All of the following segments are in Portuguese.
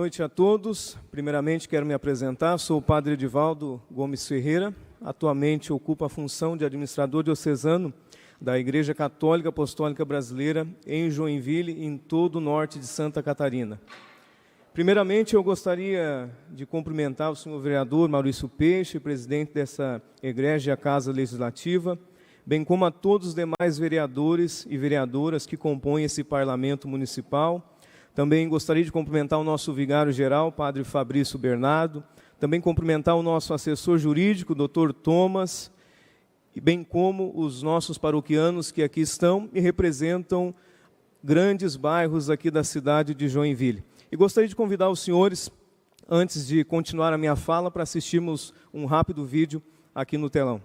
Boa noite a todos. Primeiramente, quero me apresentar. Sou o padre Edivaldo Gomes Ferreira. Atualmente ocupo a função de administrador diocesano da Igreja Católica Apostólica Brasileira em Joinville e em todo o norte de Santa Catarina. Primeiramente, eu gostaria de cumprimentar o senhor vereador Maurício Peixe, presidente dessa Egrégia Casa Legislativa, bem como a todos os demais vereadores e vereadoras que compõem esse parlamento municipal. Também gostaria de cumprimentar o nosso vigário-geral, padre Fabrício Bernardo, também cumprimentar o nosso assessor jurídico, doutor Thomas, bem como os nossos paroquianos que aqui estão e representam grandes bairros aqui da cidade de Joinville. E gostaria de convidar os senhores, antes de continuar a minha fala, para assistirmos um rápido vídeo aqui no telão.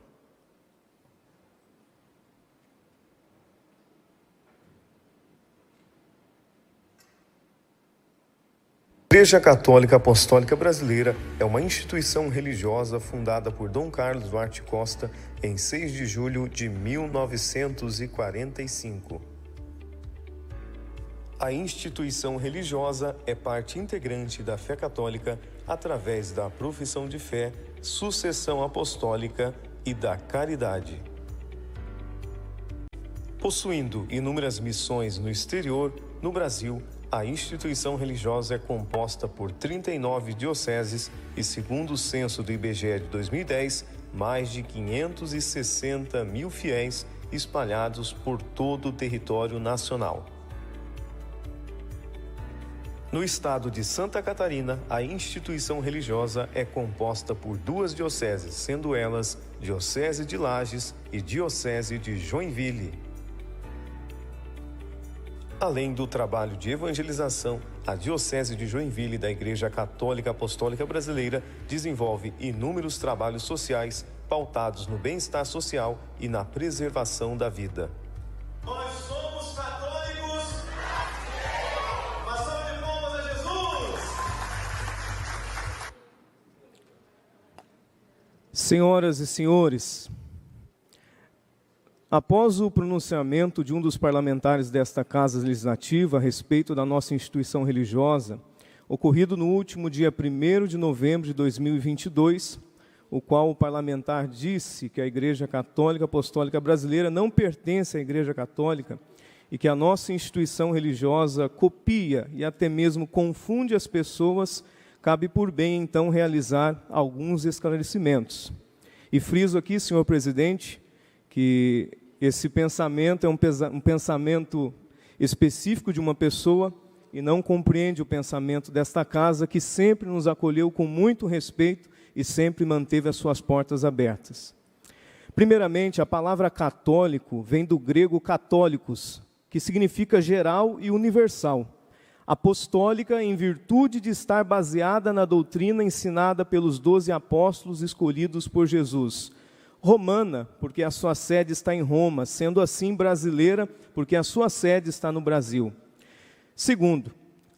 A Igreja Católica Apostólica Brasileira é uma instituição religiosa fundada por Dom Carlos Duarte Costa em 6 de julho de 1945. A instituição religiosa é parte integrante da fé católica através da profissão de fé, sucessão apostólica e da caridade. Possuindo inúmeras missões no exterior, no Brasil, a instituição religiosa é composta por 39 dioceses e, segundo o censo do IBGE de 2010, mais de 560 mil fiéis espalhados por todo o território nacional. No estado de Santa Catarina, a instituição religiosa é composta por 2 dioceses, sendo elas Diocese de Lages e Diocese de Joinville. Além do trabalho de evangelização, a Diocese de Joinville da Igreja Católica Apostólica Brasileira desenvolve inúmeros trabalhos sociais pautados no bem-estar social e na preservação da vida. Nós somos católicos. Uma salva de palmas a Jesus. Senhoras e senhores, após o pronunciamento de um dos parlamentares desta Casa Legislativa a respeito da nossa instituição religiosa, ocorrido no último dia 1º de novembro de 2022, o qual o parlamentar disse que a Igreja Católica Apostólica Brasileira não pertence à Igreja Católica e que a nossa instituição religiosa copia e até mesmo confunde as pessoas, cabe por bem, então, realizar alguns esclarecimentos. E friso aqui, senhor presidente, que esse pensamento é um pensamento específico de uma pessoa e não compreende o pensamento desta casa, que sempre nos acolheu com muito respeito e sempre manteve as suas portas abertas. Primeiramente, a palavra católico vem do grego católicos, que significa geral e universal. Apostólica, em virtude de estar baseada na doutrina ensinada pelos 12 apóstolos escolhidos por Jesus. Romana, porque a sua sede está em Roma, sendo assim brasileira, porque a sua sede está no Brasil. Segundo,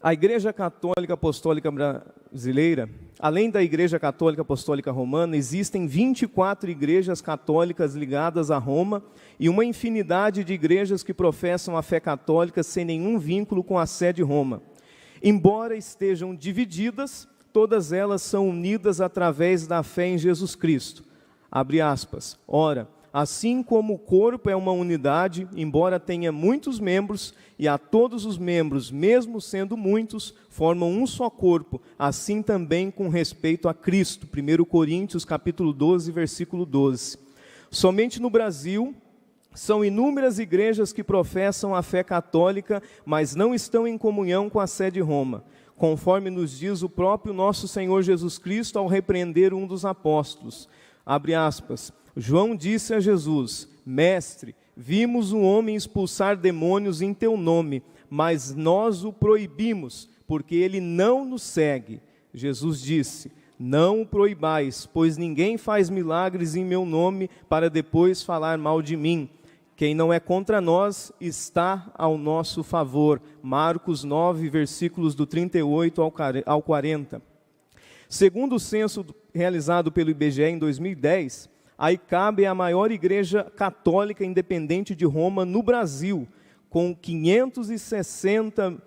a Igreja Católica Apostólica Brasileira, além da Igreja Católica Apostólica Romana, existem 24 igrejas católicas ligadas a Roma e uma infinidade de igrejas que professam a fé católica sem nenhum vínculo com a sede Roma. Embora estejam divididas, todas elas são unidas através da fé em Jesus Cristo. Abre aspas, ora, assim como o corpo é uma unidade, embora tenha muitos membros, e a todos os membros, mesmo sendo muitos, formam um só corpo, assim também com respeito a Cristo. 1 Coríntios capítulo 12, versículo 12. Somente no Brasil, são inúmeras igrejas que professam a fé católica, mas não estão em comunhão com a sede Roma, conforme nos diz o próprio nosso Senhor Jesus Cristo ao repreender um dos apóstolos. Abre aspas, João disse a Jesus, mestre, vimos um homem expulsar demônios em teu nome, mas nós o proibimos, porque ele não nos segue. Jesus disse, não o proibais, pois ninguém faz milagres em meu nome para depois falar mal de mim. Quem não é contra nós está ao nosso favor. Marcos 9, versículos do 38 ao 40. Segundo o censo realizado pelo IBGE em 2010, a ICAB é a maior igreja católica independente de Roma no Brasil, com 560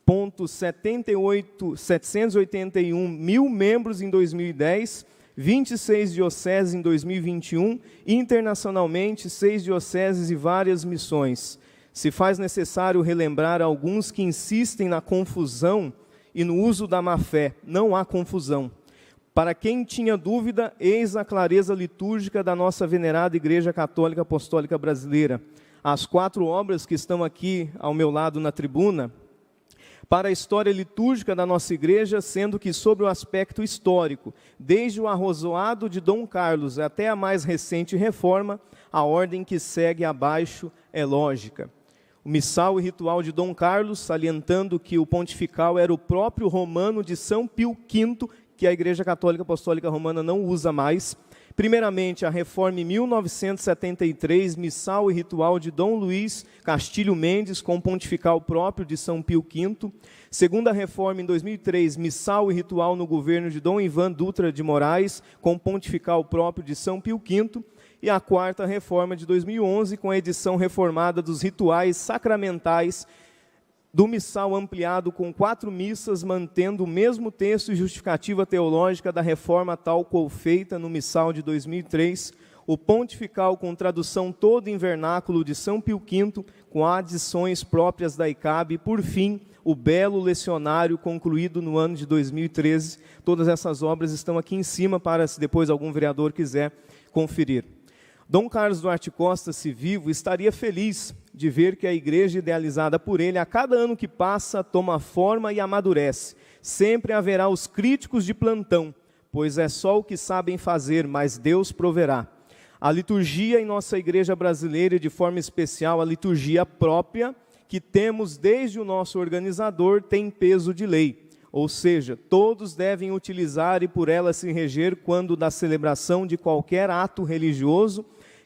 781 mil membros em 2010, 26 dioceses em 2021, internacionalmente 6 dioceses e várias missões. Se faz necessário relembrar alguns que insistem na confusão e no uso da má-fé. Não há confusão. Para quem tinha dúvida, eis a clareza litúrgica da nossa venerada Igreja Católica Apostólica Brasileira. As 4 obras que estão aqui ao meu lado na tribuna, para a história litúrgica da nossa igreja, sendo que sobre o aspecto histórico, desde o arrozoado de Dom Carlos até a mais recente reforma, a ordem que segue abaixo é lógica. O missal e ritual de Dom Carlos, salientando que o pontifical era o próprio romano de São Pio V, que a Igreja Católica Apostólica Romana não usa mais. Primeiramente, a reforma em 1973, missal e ritual de Dom Luís Castilho Mendes, com pontifical próprio de São Pio V. Segunda reforma em 2003, missal e ritual no governo de Dom Ivan Dutra de Moraes, com pontifical próprio de São Pio V. E a quarta reforma de 2011, com a edição reformada dos rituais sacramentais do missal ampliado com 4 missas, mantendo o mesmo texto e justificativa teológica da reforma tal qual feita no missal de 2003, o pontifical com tradução toda em vernáculo de São Pio V, com adições próprias da ICAB, e, por fim, o belo lecionário concluído no ano de 2013. Todas essas obras estão aqui em cima para, se depois algum vereador quiser conferir. Dom Carlos Duarte Costa, se vivo, estaria feliz de ver que a igreja idealizada por ele, a cada ano que passa, toma forma e amadurece. Sempre haverá os críticos de plantão, pois é só o que sabem fazer, mas Deus proverá. A liturgia em nossa igreja brasileira, e de forma especial a liturgia própria, que temos desde o nosso organizador, tem peso de lei. Ou seja, todos devem utilizar e por ela se reger quando da celebração de qualquer ato religioso.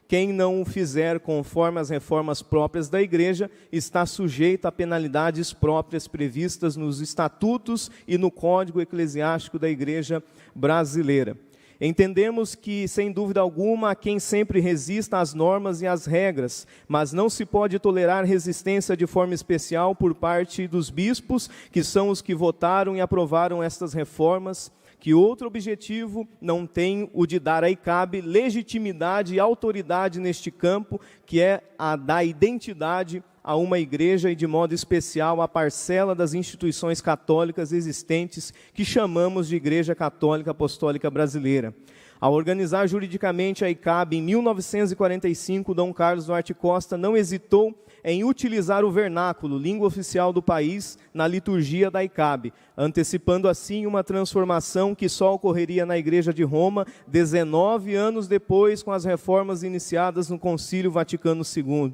Quem não o fizer conforme as reformas próprias da igreja está sujeito a penalidades próprias previstas nos estatutos e no Código Eclesiástico da Igreja Brasileira. Entendemos que, sem dúvida alguma, há quem sempre resista às normas e às regras, mas não se pode tolerar resistência de forma especial por parte dos bispos, que são os que votaram e aprovaram estas reformas, que outro objetivo não tem o de dar à ICAB legitimidade e autoridade neste campo, que é a da identidade a uma igreja e, de modo especial, a parcela das instituições católicas existentes que chamamos de Igreja Católica Apostólica Brasileira. Ao organizar juridicamente a ICAB em 1945, Dom Carlos Duarte Costa não hesitou em utilizar o vernáculo, língua oficial do país, na liturgia da ICAB, antecipando assim uma transformação que só ocorreria na Igreja de Roma 19 anos depois, com as reformas iniciadas no Concílio Vaticano II.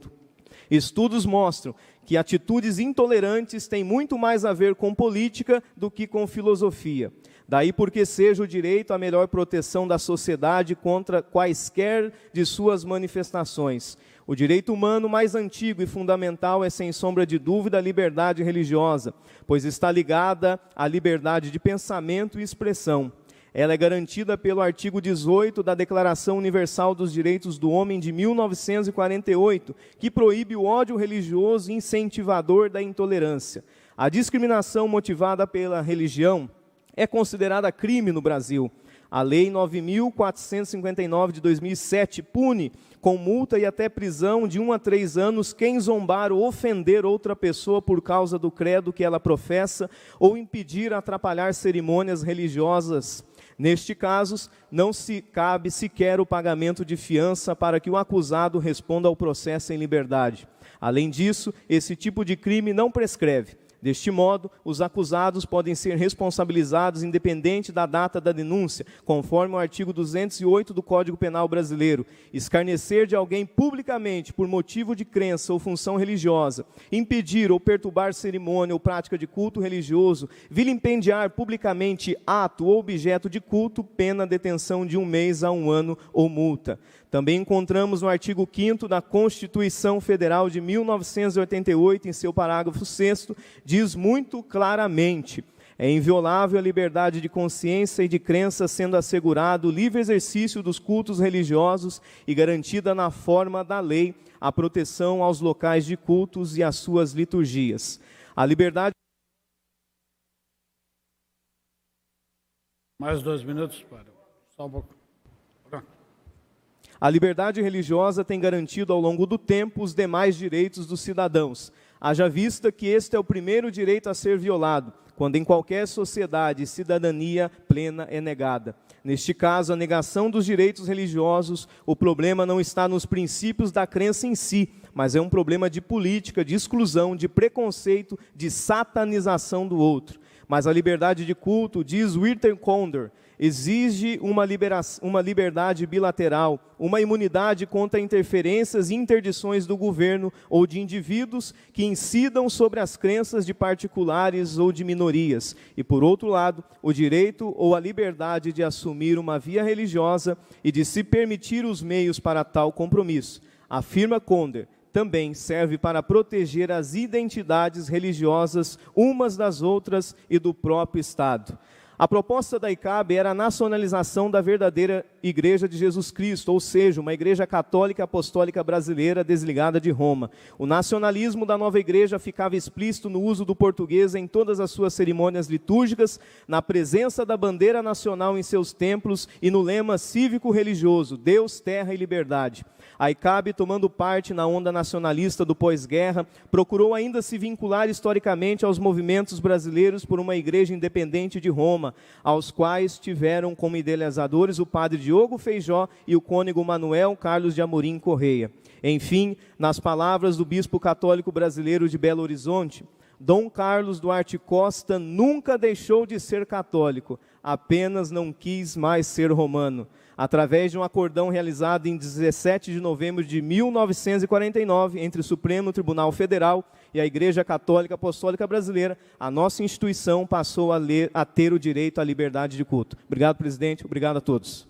Estudos mostram que atitudes intolerantes têm muito mais a ver com política do que com filosofia. Daí porque seja o direito à melhor proteção da sociedade contra quaisquer de suas manifestações. O direito humano mais antigo e fundamental é, sem sombra de dúvida, a liberdade religiosa, pois está ligada à liberdade de pensamento e expressão. Ela é garantida pelo artigo 18 da Declaração Universal dos Direitos do Homem de 1948, que proíbe o ódio religioso e incentivador da intolerância. A discriminação motivada pela religião é considerada crime no Brasil. A Lei 9.459 de 2007 pune com multa e até prisão de 1 a 3 anos quem zombar ou ofender outra pessoa por causa do credo que ela professa ou impedir, atrapalhar cerimônias religiosas. Neste caso, não se cabe sequer o pagamento de fiança para que o acusado responda ao processo em liberdade. Além disso, esse tipo de crime não prescreve. Deste modo, os acusados podem ser responsabilizados independente da data da denúncia, conforme o artigo 208 do Código Penal Brasileiro. Escarnecer de alguém publicamente por motivo de crença ou função religiosa, impedir ou perturbar cerimônia ou prática de culto religioso, vilipendiar publicamente ato ou objeto de culto, pena detenção de 1 mês a 1 ano ou multa. Também encontramos no artigo 5º da Constituição Federal de 1988, em seu parágrafo 6º, diz muito claramente: é inviolável a liberdade de consciência e de crença, sendo assegurado o livre exercício dos cultos religiosos e garantida na forma da lei a proteção aos locais de cultos e às suas liturgias. A liberdade Mais 2 minutos, para. Só um pouco. Pronto. A liberdade religiosa tem garantido ao longo do tempo os demais direitos dos cidadãos. Haja vista que este é o primeiro direito a ser violado, quando em qualquer sociedade cidadania plena é negada. Neste caso, a negação dos direitos religiosos, o problema não está nos princípios da crença em si, mas é um problema de política, de exclusão, de preconceito, de satanização do outro. Mas a liberdade de culto, diz Wyrter Condor, exige uma liberdade bilateral, uma imunidade contra interferências e interdições do governo ou de indivíduos que incidam sobre as crenças de particulares ou de minorias. E, por outro lado, o direito ou a liberdade de assumir uma via religiosa e de se permitir os meios para tal compromisso. Afirma Condor, também serve para proteger as identidades religiosas umas das outras e do próprio Estado. A proposta da ICAB era a nacionalização da verdadeira Igreja de Jesus Cristo, ou seja, uma Igreja Católica Apostólica Brasileira desligada de Roma. O nacionalismo da nova igreja ficava explícito no uso do português em todas as suas cerimônias litúrgicas, na presença da bandeira nacional em seus templos e no lema cívico-religioso, Deus, Terra e Liberdade. A ICAB, tomando parte na onda nacionalista do pós-guerra, procurou ainda se vincular historicamente aos movimentos brasileiros por uma igreja independente de Roma, aos quais tiveram como idealizadores o padre Diogo Feijó e o cônego Manuel Carlos de Amorim Correia. Enfim, nas palavras do bispo católico brasileiro de Belo Horizonte, Dom Carlos Duarte Costa nunca deixou de ser católico, apenas não quis mais ser romano. Através de um acordão realizado em 17 de novembro de 1949, entre o Supremo Tribunal Federal e a Igreja Católica Apostólica Brasileira, a nossa instituição passou a ter o direito à liberdade de culto. Obrigado, presidente. Obrigado a todos.